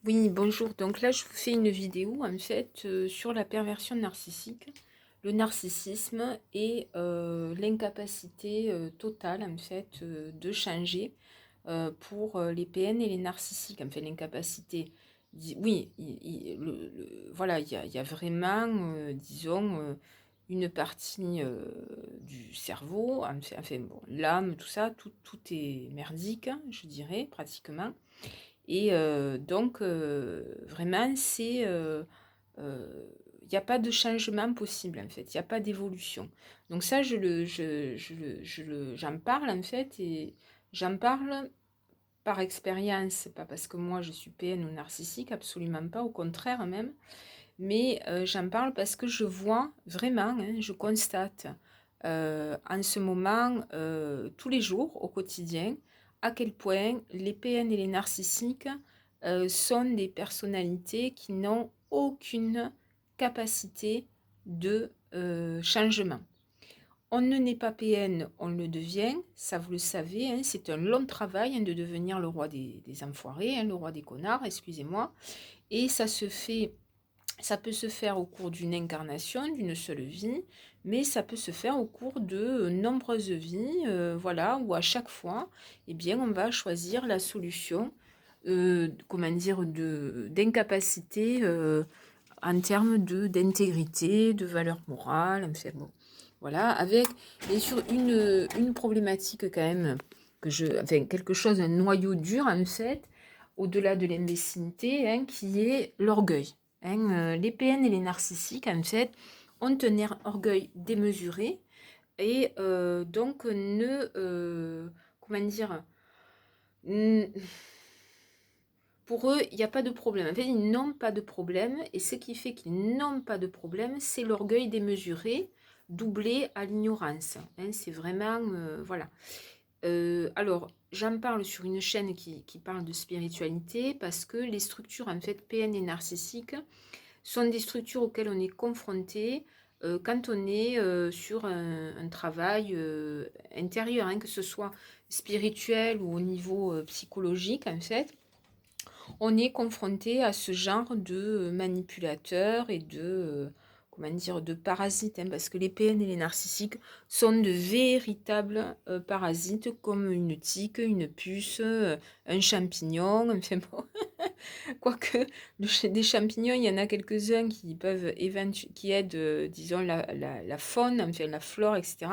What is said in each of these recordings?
Oui, bonjour. Donc là, je vous fais une vidéo en fait sur la perversion narcissique, le narcissisme et l'incapacité totale en fait de changer pour les PN et les narcissiques. Enfin, l'incapacité, oui, voilà, il y a vraiment, disons, une partie du cerveau, enfin bon, l'âme, tout ça, tout est merdique, hein, je dirais, pratiquement. Et donc, vraiment, il n'y a pas de changement possible, en fait. Il n'y a pas d'évolution. Donc ça, j'en parle, en fait, et j'en parle par expérience, pas parce que moi, je suis PN ou narcissique, absolument pas, au contraire même. Mais j'en parle parce que je vois vraiment, hein, je constate en ce moment, tous les jours, au quotidien, à quel point les PN et les narcissiques sont des personnalités qui n'ont aucune capacité de changement. On ne naît pas PN, on le devient, ça vous le savez, hein, c'est un long travail, hein, de devenir le roi des enfoirés, hein, le roi des connards, excusez-moi, et ça peut se faire au cours d'une incarnation, d'une seule vie, mais ça peut se faire au cours de nombreuses vies, voilà, où à chaque fois, eh bien, on va choisir la solution, comment dire, d'incapacité en termes d'intégrité, de valeur morale, enfin bon, voilà, avec bien sûr une problématique quand même, enfin quelque chose, un noyau dur en fait, au-delà de l'imbécilité, hein, qui est l'orgueil. Hein, les PN et les narcissiques, en fait, ont un orgueil démesuré et donc comment dire, pour eux, il n'y a pas de problème. En fait, ils n'ont pas de problème et ce qui fait qu'ils n'ont pas de problème, c'est l'orgueil démesuré doublé à l'ignorance. Hein, c'est vraiment, voilà. Alors, j'en parle sur une chaîne qui parle de spiritualité parce que les structures, en fait, PN et narcissiques, sont des structures auxquelles on est confronté quand on est sur un travail intérieur, hein, que ce soit spirituel ou au niveau psychologique, en fait. On est confronté à ce genre de manipulateurs et comment dire, de parasites, hein, parce que les PN et les narcissiques sont de véritables parasites, comme une tique, une puce, un champignon, enfin bon. Quoique, des champignons, il y en a quelques-uns qui peuvent qui aident, disons, la faune, enfin la flore, etc.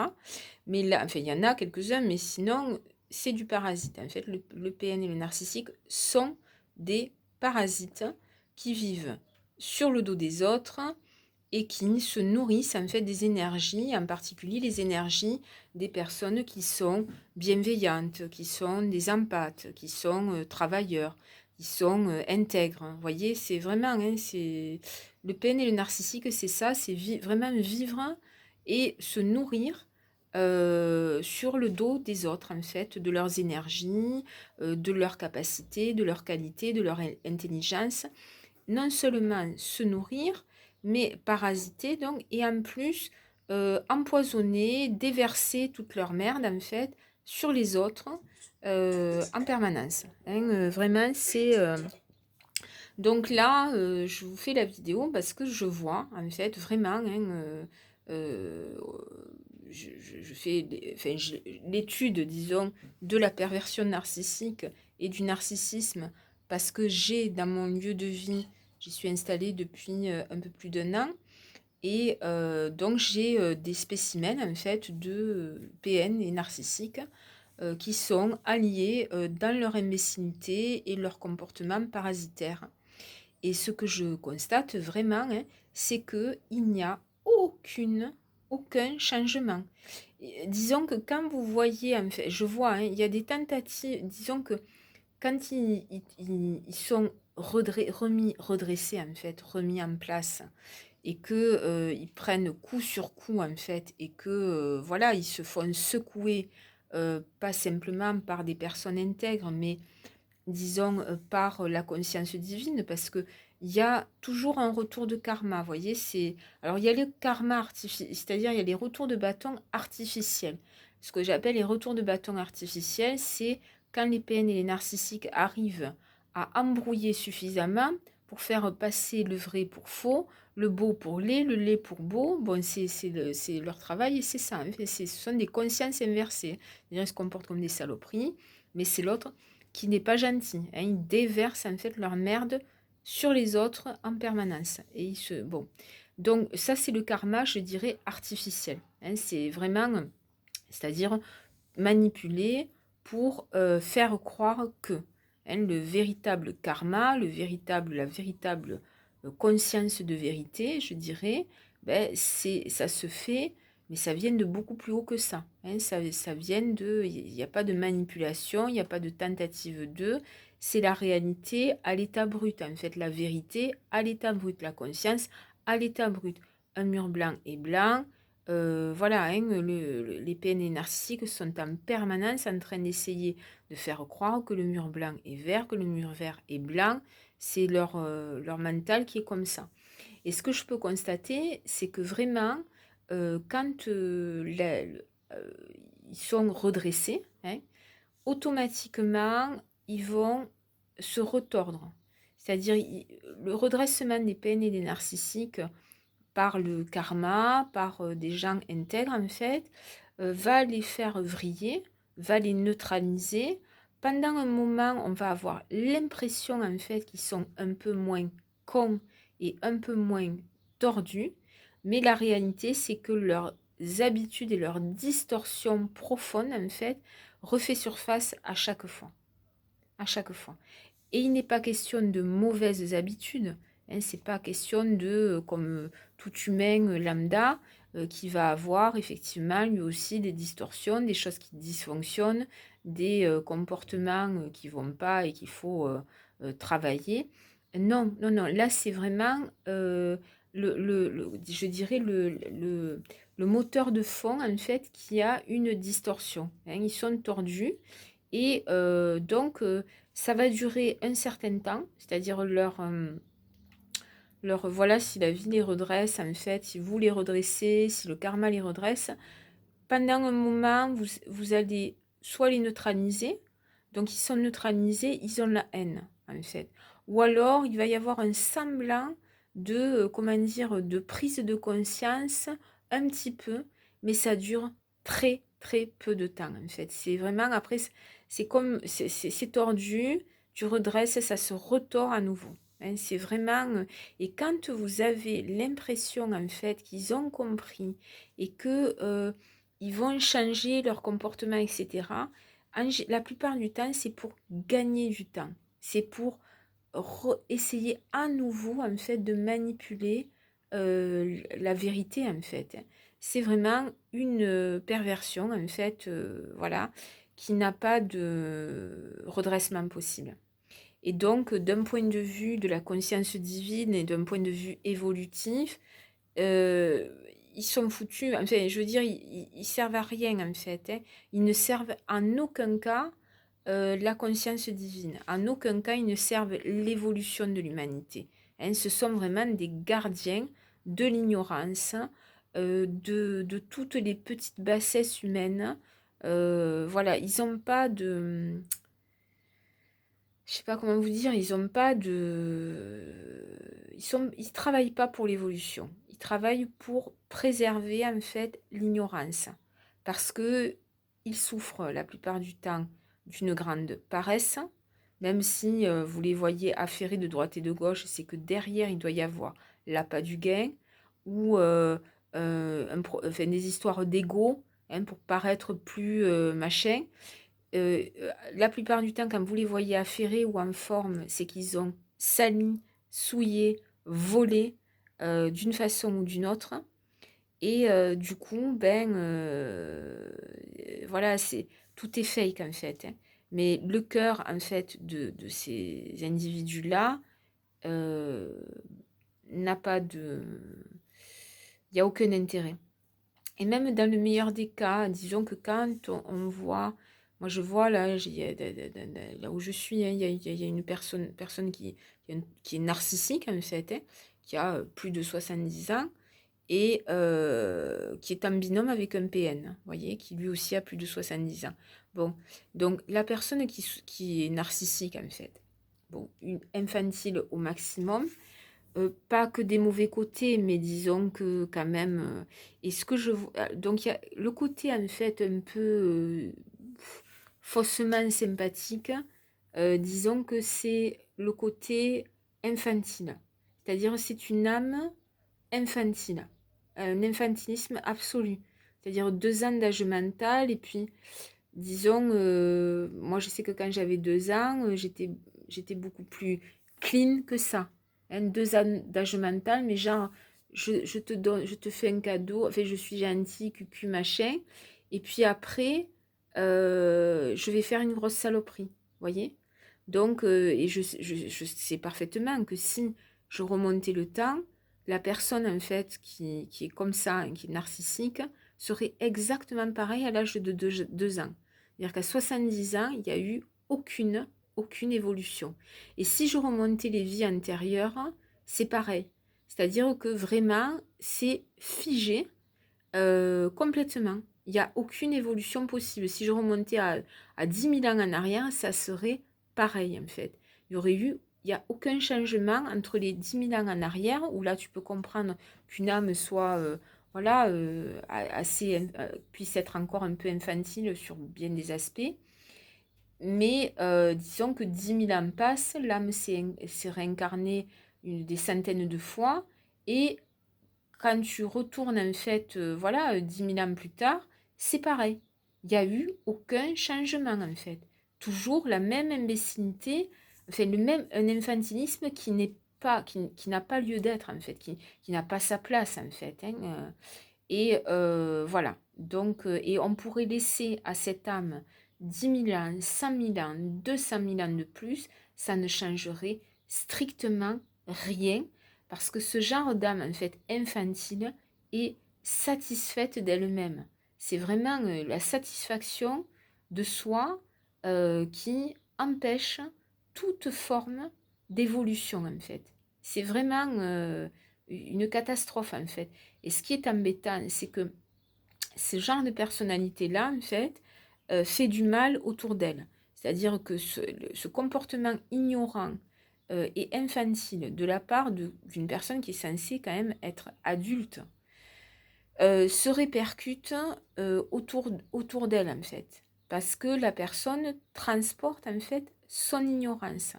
Mais là, enfin, il y en a quelques-uns, mais sinon, c'est du parasite. En fait, le PN et le narcissique sont des parasites qui vivent sur le dos des autres et qui se nourrissent en fait des énergies, en particulier les énergies des personnes qui sont bienveillantes, qui sont des empathes, qui sont travailleurs, qui sont intègres. Vous voyez, c'est vraiment, hein, c'est le PN et le narcissique, c'est ça, c'est vraiment vivre et se nourrir sur le dos des autres, en fait, de leurs énergies, de leurs capacités, de leurs qualités, de leur intelligence. Non seulement se nourrir, mais parasiter, donc, et en plus empoisonner, déverser toute leur merde, en fait, sur les autres en permanence. Hein, vraiment, c'est... Donc là, je vous fais la vidéo parce que je vois, en fait, vraiment, hein, euh, je fais enfin, l'étude, disons, de la perversion narcissique et du narcissisme parce que j'ai dans mon lieu de vie, j'y suis installée depuis un peu plus d'un an, et donc j'ai des spécimens en fait de PN et narcissiques qui sont alliés dans leur imbécilité et leur comportement parasitaire. Et ce que je constate vraiment, hein, c'est qu'il n'y a aucun changement. Disons que quand vous voyez, en fait, je vois, hein, il y a des tentatives, disons que quand ils sont redressés, en fait, remis en place, et que ils prennent coup sur coup, en fait, et que, voilà, ils se font secouer, pas simplement par des personnes intègres, mais disons, par la conscience divine, parce que il y a toujours un retour de karma, vous voyez, c'est... Alors, il y a le karma artificiel, c'est-à-dire il y a les retours de bâton artificiels. Ce que j'appelle les retours de bâton artificiels, c'est quand les PN et les narcissiques arrivent à embrouiller suffisamment pour faire passer le vrai pour faux, le beau pour laid, le laid pour beau. Bon, c'est leur travail et c'est ça. En fait, ce sont des consciences inversées. C'est-à-dire, ils se comportent comme des saloperies, mais c'est l'autre qui n'est pas gentil. Hein. Ils déversent en fait leur merde sur les autres en permanence. Et bon. Donc, ça, c'est le karma, je dirais, artificiel. Hein. C'est vraiment, c'est-à-dire manipuler pour faire croire que hein, le véritable karma, la véritable conscience de vérité, je dirais, ben, ça se fait, mais ça vient de beaucoup plus haut que ça. Hein, ça vient de, il n'y a pas de manipulation, il n'y a pas de tentative de, c'est la réalité à l'état brut. En fait, la vérité à l'état brut, la conscience à l'état brut. Un mur blanc est blanc, voilà, hein, les PNL narcissiques sont en permanence en train d'essayer de faire croire que le mur blanc est vert, que le mur vert est blanc. C'est leur mental qui est comme ça. Et ce que je peux constater, c'est que vraiment, quand ils sont redressés, hein, automatiquement, ils vont se retordre. C'est-à-dire, le redressement des PNL et des narcissiques par le karma, par des gens intègres en fait, va les faire vriller, va les neutraliser. Pendant un moment, on va avoir l'impression en fait qu'ils sont un peu moins cons et un peu moins tordus, mais la réalité c'est que leurs habitudes et leurs distorsions profondes en fait refait surface à chaque fois. À chaque fois. Et il n'est pas question de mauvaises habitudes. Hein, c'est pas question de, comme tout humain lambda, qui va avoir effectivement lui aussi des distorsions, des choses qui dysfonctionnent, des comportements qui vont pas et qu'il faut travailler. Non, non, non. Là, c'est vraiment, je dirais, le moteur de fond, en fait, qui a une distorsion. Hein. Ils sont tordus. Et donc, ça va durer un certain temps, c'est-à-dire voilà, si la vie les redresse, en fait, si vous les redressez, si le karma les redresse, pendant un moment, vous allez soit les neutraliser, donc ils sont neutralisés, ils ont la haine, en fait. Ou alors, il va y avoir un semblant de, comment dire, de prise de conscience, un petit peu, mais ça dure très, très peu de temps, en fait. C'est vraiment, après, c'est comme, c'est tordu, tu redresses, ça se retord à nouveau. Hein, c'est vraiment... Et quand vous avez l'impression, en fait, qu'ils ont compris et que ils vont changer leur comportement, etc. La plupart du temps, c'est pour gagner du temps. C'est pour essayer à nouveau, en fait, de manipuler la vérité, en fait. C'est vraiment une perversion, en fait, voilà, qui n'a pas de redressement possible. Et donc, d'un point de vue de la conscience divine et d'un point de vue évolutif, euh, ils sont foutus. Enfin, je veux dire, ils servent à rien en fait. Hein. Ils ne servent en aucun cas la conscience divine. En aucun cas, ils ne servent l'évolution de l'humanité. Hein. Ce sont vraiment des gardiens de l'ignorance, de toutes les petites bassesses humaines. Voilà, ils n'ont pas de... Je sais pas comment vous dire, ils ont pas de... Ils travaillent pas pour l'évolution. Ils travaillent pour préserver en fait l'ignorance. Parce que ils souffrent la plupart du temps d'une grande paresse. Même si vous les voyez affairés de droite et de gauche, c'est que derrière il doit y avoir l'appât du gain ou enfin, des histoires d'ego hein, pour paraître plus machin. La plupart du temps, quand vous les voyez affairés ou en forme, c'est qu'ils ont sali, souillé, volé d'une façon ou d'une autre. Et du coup, ben, voilà, tout est fake en fait. Hein. Mais le cœur, en fait, de ces individus-là euh, n'a pas de... Il n'y a aucun intérêt. Et même dans le meilleur des cas, disons que quand on voit, moi je vois là, là où je suis, hein, il y a une personne qui est narcissique en fait, hein, qui a plus de 70 ans et qui est en binôme avec un PN, vous voyez, qui lui aussi a plus de 70 ans. Bon, donc la personne qui est narcissique en fait, bon, infantile au maximum. Pas que des mauvais côtés, mais disons que quand même... et ce que donc il y a le côté en fait un peu faussement sympathique, disons que c'est le côté infantile. C'est-à-dire c'est une âme infantile, un infantilisme absolu. C'est-à-dire 2 ans d'âge mental et puis disons, moi je sais que quand j'avais 2 ans, j'étais beaucoup plus clean que ça. Hein, 2 ans d'âge mental, mais genre, je te fais un cadeau, enfin je suis gentille, cucu, machin, et puis après, je vais faire une grosse saloperie, voyez? Donc, et je sais parfaitement que si je remontais le temps, la personne en fait qui est comme ça, hein, qui est narcissique, serait exactement pareil à l'âge de 2 ans. C'est-à-dire qu'à 70 ans, il n'y a eu aucune évolution. Et si je remontais les vies antérieures, c'est pareil. C'est-à-dire que vraiment, c'est figé complètement. Il n'y a aucune évolution possible. Si je remontais à 10 000 ans en arrière, ça serait pareil en fait. Il n'y a aucun changement entre les 10 000 ans en arrière, où là tu peux comprendre qu'une âme soit, voilà, assez, puisse être encore un peu infantile sur bien des aspects. Mais disons que 10 000 ans passent, l'âme s'est réincarnée des centaines de fois, et quand tu retournes en fait, voilà, 10 000 ans plus tard, c'est pareil. Il n'y a eu aucun changement en fait. Toujours la même imbécilité, enfin un infantilisme qui n'a pas lieu d'être en fait, qui n'a pas sa place en fait. Hein, et voilà. Donc, et on pourrait laisser à cette âme 10 000 ans, 100 000 ans, 200 000 ans de plus, ça ne changerait strictement rien parce que ce genre d'âme, en fait, infantile, est satisfaite d'elle-même. C'est vraiment la satisfaction de soi qui empêche toute forme d'évolution, en fait. C'est vraiment une catastrophe, en fait. Et ce qui est embêtant, c'est que ce genre de personnalité-là, en fait, fait du mal autour d'elle. C'est-à-dire que ce comportement ignorant et infantile de la part d'une personne qui est censée quand même être adulte se répercute autour d'elle, en fait. Parce que la personne transporte, en fait, son ignorance.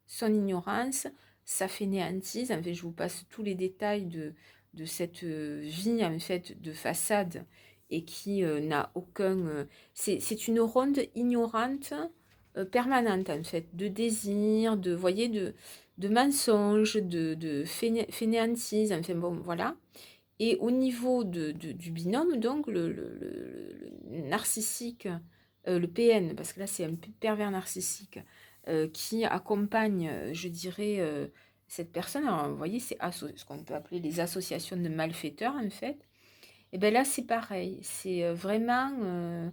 Son ignorance, sa fainéantise. En fait, je vous passe tous les détails de cette vie, en fait, de façade et qui n'a aucun... c'est une ronde ignorante permanente, en fait, de désir, de, voyez, de mensonges, de fainéantise, enfin bon, voilà. Et au niveau du binôme, donc le narcissique, le PN, parce que là c'est un pervers narcissique, qui accompagne, je dirais, cette personne. Alors vous voyez, c'est ce qu'on peut appeler les associations de malfaiteurs en fait. Et bien là c'est pareil, c'est vraiment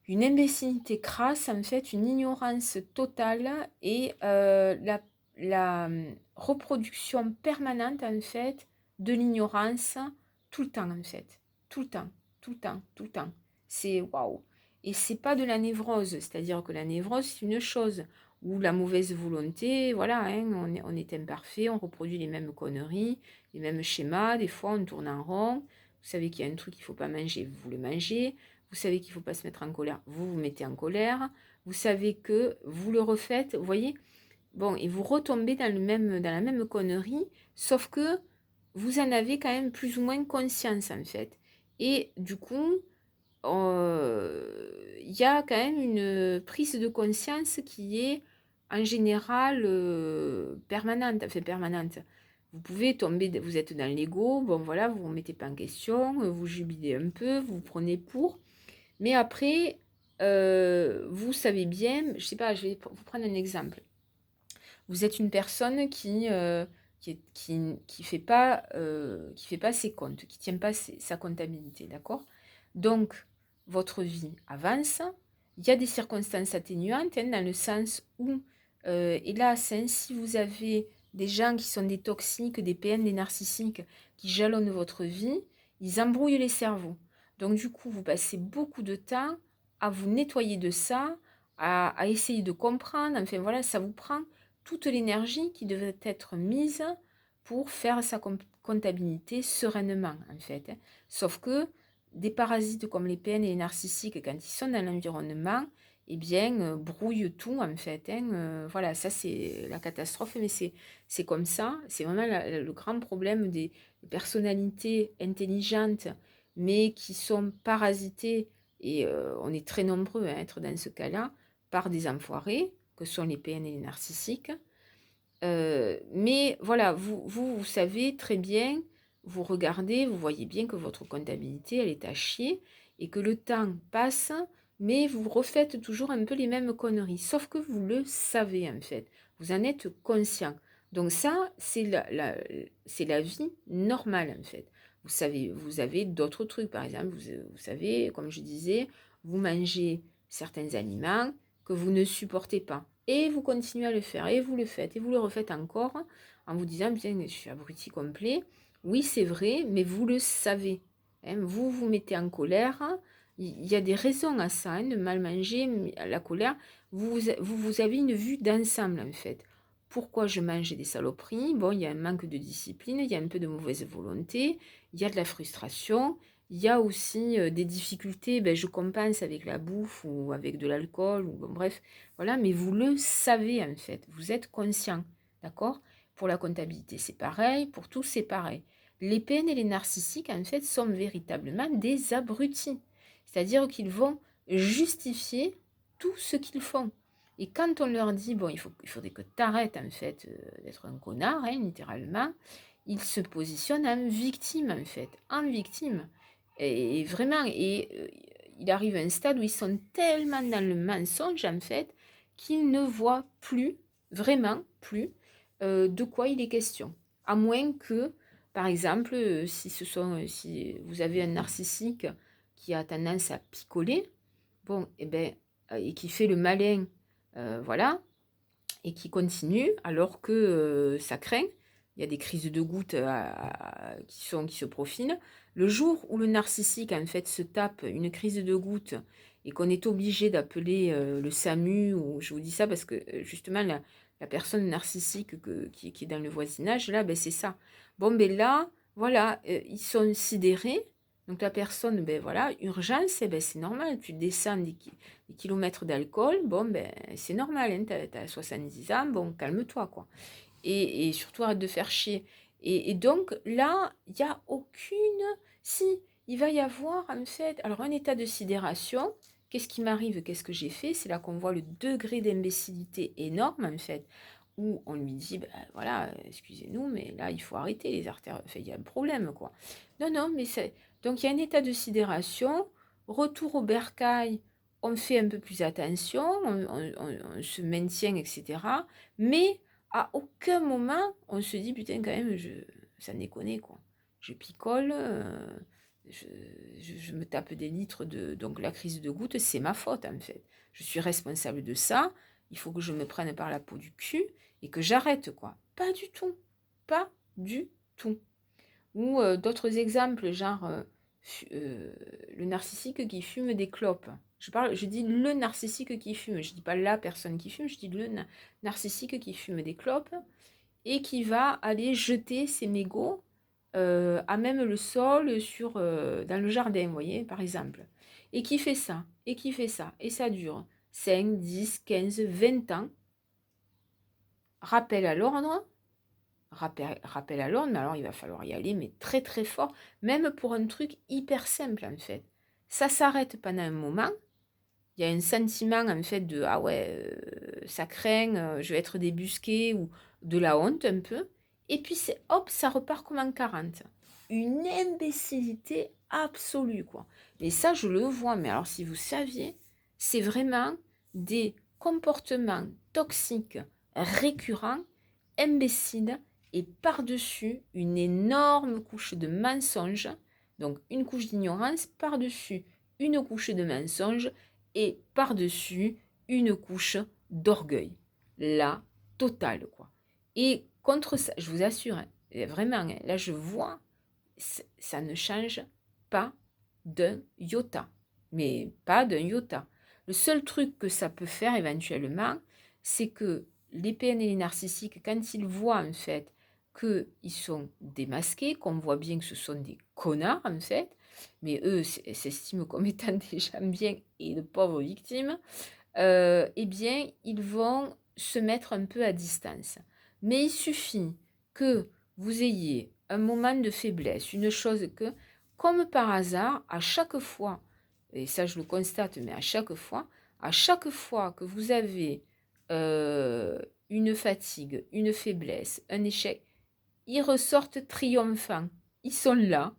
une imbécilité crasse, en fait, une ignorance totale et la reproduction permanente, en fait, de l'ignorance tout le temps, en fait. Tout le temps, tout le temps, tout le temps. C'est waouh. Et c'est pas de la névrose, c'est-à-dire que la névrose, c'est une chose, ou la mauvaise volonté, voilà, hein, on est imparfait, on reproduit les mêmes conneries, les mêmes schémas, des fois on tourne en rond, vous savez qu'il y a un truc qu'il ne faut pas manger, vous le mangez, vous savez qu'il ne faut pas se mettre en colère, vous vous mettez en colère, vous savez que vous le refaites, vous voyez, bon, et vous retombez dans la même connerie, sauf que vous en avez quand même plus ou moins conscience en fait. Et du coup, il y a quand même une prise de conscience qui est en général permanente, enfin permanente. Vous pouvez tomber, vous êtes dans l'ego, bon voilà, vous ne vous remettez pas en question, vous jubilez un peu, vous prenez pour, mais après, vous savez bien, je sais pas, je vais vous prendre un exemple. Vous êtes une personne qui fait pas ses comptes, qui tient pas sa comptabilité, d'accord? Donc, votre vie avance. Il y a des circonstances atténuantes, hein, dans le sens où, hélas, hein, si vous avez des gens qui sont des toxiques, des PN, des narcissiques, qui jalonnent votre vie, ils embrouillent les cerveaux. Donc, du coup, vous passez beaucoup de temps à vous nettoyer de ça, à essayer de comprendre. Enfin voilà, ça vous prend toute l'énergie qui devait être mise pour faire sa comptabilité sereinement, en fait, hein. Sauf que des parasites comme les PN et les narcissiques, quand ils sont dans l'environnement, eh bien, brouillent tout, en fait, hein. Voilà, ça, c'est la catastrophe, mais c'est comme ça. C'est vraiment le grand problème des personnalités intelligentes, mais qui sont parasitées, et on est très nombreux à être dans ce cas-là, par des enfoirés, que sont les PN et les narcissiques. Mais voilà, vous savez très bien, vous regardez, vous voyez bien que votre comptabilité, elle est à chier, et que le temps passe, mais vous refaites toujours un peu les mêmes conneries. Sauf que vous le savez, en fait. Vous en êtes conscient. Donc ça, c'est la vie normale, en fait. Vous savez, vous avez d'autres trucs. Par exemple, vous savez, comme je disais, vous mangez certains aliments que vous ne supportez pas. Et vous continuez à le faire, et vous le faites, et vous le refaites encore, en vous disant, bien, je suis abruti complet. Oui, c'est vrai, mais vous le savez, hein. Vous vous mettez en colère. Il y a des raisons à ça, hein, de mal manger, la colère. Vous avez une vue d'ensemble, en fait. Pourquoi je mange des saloperies? Bon, il y a un manque de discipline, il y a un peu de mauvaise volonté, il y a de la frustration, il y a aussi des difficultés, ben, je compense avec la bouffe ou avec de l'alcool, ou bon, bref, voilà, mais vous le savez, en fait, vous êtes conscient, d'accord? Pour la comptabilité, c'est pareil, pour tout, c'est pareil. Les PN et les narcissiques, en fait, sont véritablement des abrutis. C'est-à-dire qu'ils vont justifier tout ce qu'ils font. Et quand on leur dit, bon, il faudrait que tu arrêtes, en fait, d'être un connard, hein, littéralement, ils se positionnent en victime, en fait, en victime. Et vraiment, il arrive à un stade où ils sont tellement dans le mensonge, en fait, qu'ils ne voient plus, vraiment plus, de quoi il est question. À moins que, par exemple, si vous avez un narcissique qui a tendance à picoler, bon, et qui fait le malin, voilà, et qui continue alors que ça craint. Il y a des crises de gouttes qui se profilent. Le jour où le narcissique en fait se tape une crise de gouttes et qu'on est obligé d'appeler le SAMU, ou je vous dis ça parce que justement la personne narcissique qui est dans le voisinage, là, ben, c'est ça. Bon, ben là, voilà, ils sont sidérés. Donc la personne, ben voilà, urgence, ben, c'est normal, tu descends des kilomètres d'alcool, bon, ben, c'est normal, hein, t'as 70 ans, bon, calme-toi, quoi. Et surtout, arrête de faire chier. Et donc, là, il n'y a aucune... Si, il va y avoir, en fait, alors un état de sidération. Qu'est-ce qui m'arrive? Qu'est-ce que j'ai fait? C'est là qu'on voit le degré d'imbécilité énorme, en fait, où on lui dit, ben, voilà, excusez-nous, mais là, il faut arrêter les artères, enfin, il y a un problème, quoi. Non, non, mais c'est... Donc, il y a un état de sidération, retour au bercail, on fait un peu plus attention, on se maintient, etc. Mais à aucun moment, on se dit, putain, quand même, ça déconne, quoi. Je picole, je, je me tape des litres de... Donc la crise de goutte, c'est ma faute, en fait. Je suis responsable de ça, il faut que je me prenne par la peau du cul et que j'arrête, quoi. Pas du tout. Pas du tout. Ou d'autres exemples, genre le narcissique qui fume des clopes. Je dis le narcissique qui fume, je dis pas la personne qui fume, je dis le narcissique qui fume des clopes et qui va aller jeter ses mégots à même le sol dans le jardin, vous voyez, par exemple. Et qui fait ça, et qui fait ça, et ça dure 5, 10, 15, 20 ans. Rappel à l'ordre, rappel à l'ordre, mais alors il va falloir y aller, mais très très fort, même pour un truc hyper simple en fait. Ça s'arrête pendant un moment, il y a un sentiment en fait de ah ouais, ça craint, je vais être débusqué, ou de la honte un peu, et puis c'est hop, ça repart comme en 40. Une imbécilité absolue quoi. Mais ça je le vois, mais alors si vous saviez, c'est vraiment des comportements toxiques récurrents, imbéciles, et par-dessus une énorme couche de mensonges, donc une couche d'ignorance par-dessus une couche de mensonges et par-dessus une couche d'orgueil. La totale, quoi. Et contre ça, je vous assure, hein, vraiment, hein, là je vois, ça ne change pas d'un iota. Mais pas d'un iota. Le seul truc que ça peut faire éventuellement, c'est que les PN et les narcissiques, quand ils voient en fait qu'ils sont démasqués, qu'on voit bien que ce sont des connards en fait, mais eux s'estiment comme étant des gens bien et de pauvres victimes, eh bien, ils vont se mettre un peu à distance. Mais il suffit que vous ayez un moment de faiblesse, une chose que, comme par hasard, à chaque fois, et ça je le constate, mais à chaque fois que vous avez euh, une fatigue, une faiblesse, un échec, ils ressortent triomphants. Ils sont là.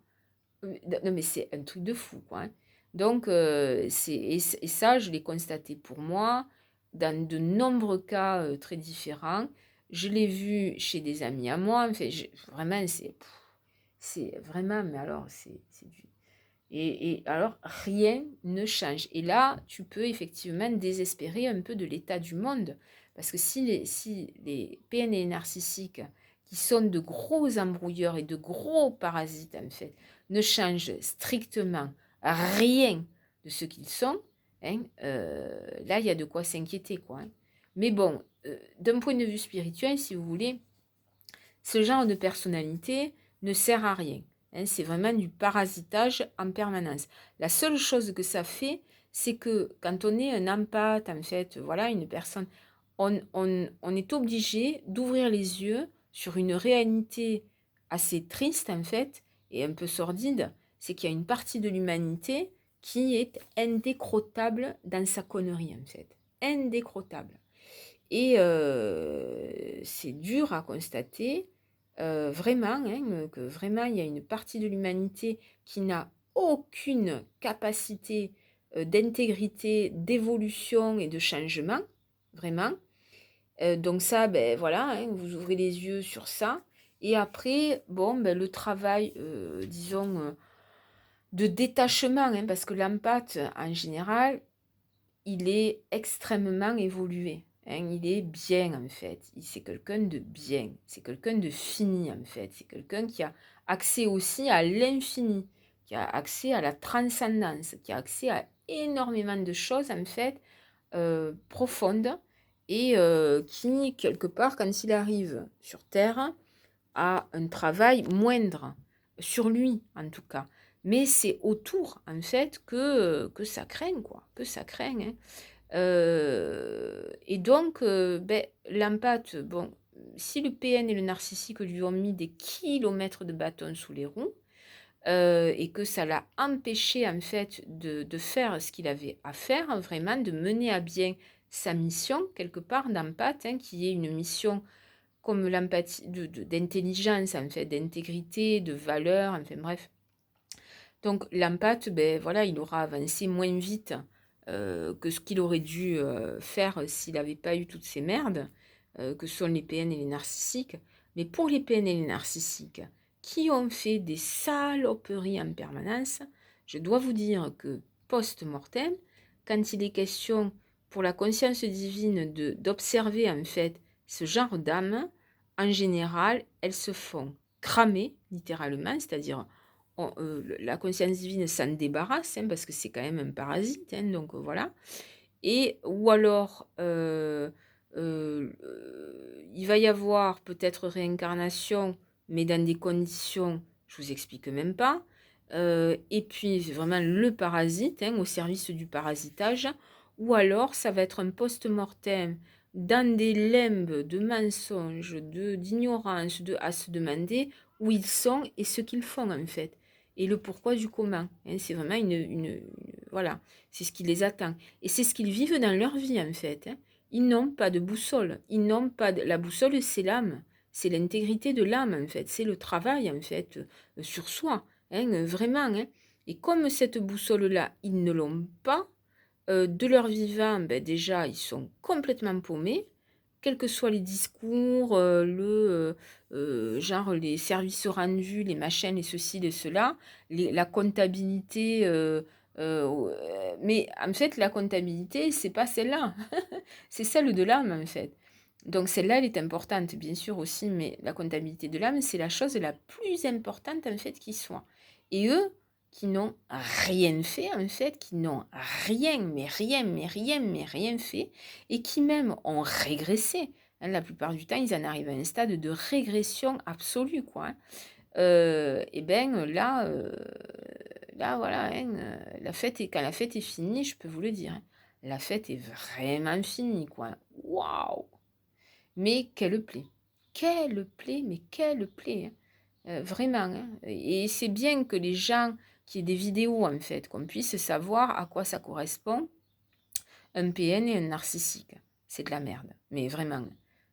Non, mais c'est un truc de fou, quoi, hein. Donc, et ça, je l'ai constaté pour moi, dans de nombreux cas très différents. Je l'ai vu chez des amis à moi. Enfin, vraiment, c'est vraiment, mais alors, c'est du. Et alors, rien ne change. Et là, tu peux effectivement désespérer un peu de l'état du monde. Parce que si les PNL narcissiques, qui sont de gros embrouilleurs et de gros parasites, en fait, ne changent strictement rien de ce qu'ils sont, hein, là, il y a de quoi s'inquiéter, quoi, hein. Mais bon, d'un point de vue spirituel, si vous voulez, ce genre de personnalité ne sert à rien, hein. C'est vraiment du parasitage en permanence. La seule chose que ça fait, c'est que quand on est un empathe, en fait, voilà, une personne, on est obligé d'ouvrir les yeux sur une réalité assez triste, en fait, et un peu sordide. C'est qu'il y a une partie de l'humanité qui est indécrottable dans sa connerie, en fait. Indécrottable. Et c'est dur à constater, vraiment, hein, que vraiment il y a une partie de l'humanité qui n'a aucune capacité d'intégrité, d'évolution et de changement, vraiment. Donc ça, ben voilà, hein, vous ouvrez les yeux sur ça. Et après, bon, ben, le travail, disons, de détachement, hein, parce que l'empathe, en général, il est extrêmement évolué, hein. Il est bien en fait. C'est quelqu'un de bien. C'est quelqu'un de fini en fait. C'est quelqu'un qui a accès aussi à l'infini, qui a accès à la transcendance, qui a accès à énormément de choses en fait profondes et qui quelque part quand il arrive sur Terre a un travail moindre, sur lui en tout cas. Mais c'est autour en fait que ça craint quoi, que ça craint, hein. Et donc, ben, l'empathe, bon, si le PN et le narcissique lui ont mis des kilomètres de bâton sous les roues, et que ça l'a empêché en fait de faire ce qu'il avait à faire, hein, vraiment de mener à bien sa mission, quelque part, d'empathe, hein, qui est une mission comme l'empathie, d'intelligence, en fait, d'intégrité, de valeur, enfin bref. Donc l'empathe, ben voilà, il aura avancé moins vite que ce qu'il aurait dû faire s'il n'avait pas eu toutes ces merdes, que sont les PN et les narcissiques. Mais pour les PN et les narcissiques, qui ont fait des saloperies en permanence, je dois vous dire que post-mortem, quand il est question pour la conscience divine d'observer en fait ce genre d'âme, en général, elles se font cramer littéralement, c'est-à-dire la conscience divine s'en débarrasse, hein, parce que c'est quand même un parasite, hein, donc voilà. Et ou alors, il va y avoir peut-être réincarnation, mais dans des conditions, je vous explique même pas. Et puis vraiment le parasite, hein, au service du parasitage, ou alors ça va être un post-mortem dans des limbes de mensonges, d'ignorance, à se demander où ils sont et ce qu'ils font en fait et le pourquoi du comment, hein. C'est vraiment voilà, c'est ce qui les attend. Et c'est ce qu'ils vivent dans leur vie, en fait, hein. Ils n'ont pas de boussole. Ils n'ont pas La boussole, c'est l'âme. C'est l'intégrité de l'âme, en fait. C'est le travail, en fait, sur soi, hein, vraiment, hein. Et comme cette boussole-là, ils ne l'ont pas, de leur vivant, ben déjà, ils sont complètement paumés, quels que soient les discours, genre les services rendus, les machins, les ceci, les cela, la comptabilité. Mais en fait, la comptabilité, c'est pas celle-là. C'est celle de l'âme, en fait. Donc celle-là, elle est importante, bien sûr aussi, mais la comptabilité de l'âme, c'est la chose la plus importante, en fait, qui soit. Et eux, qui n'ont rien fait, en fait, qui n'ont rien, mais rien, mais rien, mais rien fait, et qui même ont régressé. Hein. La plupart du temps, ils en arrivent à un stade de régression absolue, quoi. Hein. Et ben là, voilà, hein, la fête est, quand la fête est finie, je peux vous le dire, hein, la fête est vraiment finie, quoi. Waouh! Mais quelle plaie! Quelle plaie, mais quelle plaie! Hein. Vraiment, hein. Et c'est bien que les gens, qui aient des vidéos, en fait, qu'on puisse savoir à quoi ça correspond, un PN et un narcissique. C'est de la merde. Mais vraiment.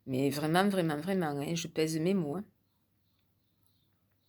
Mais vraiment, vraiment, vraiment. Hein, je pèse mes mots. Hein.